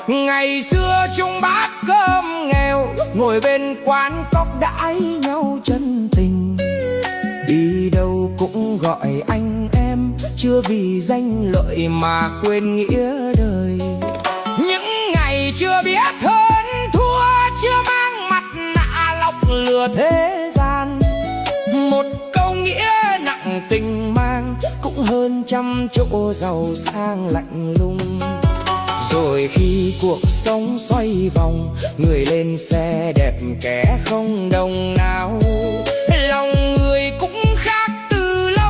Ngày xưa chung bát cơm nghèo, ngồi bên quán cóc đãi nhau chân tình. Đi đâu cũng gọi anh em, chưa vì danh lợi mà quên nghĩa đời. Những ngày chưa biết hơn thua, chưa mang mặt nạ lọc lừa thế gian. Một câu nghĩa nặng tình mang, cũng hơn trăm chỗ giàu sang lạnh lùng. Rồi khi cuộc sống xoay vòng, người lên xe đẹp kẻ không đồng nào.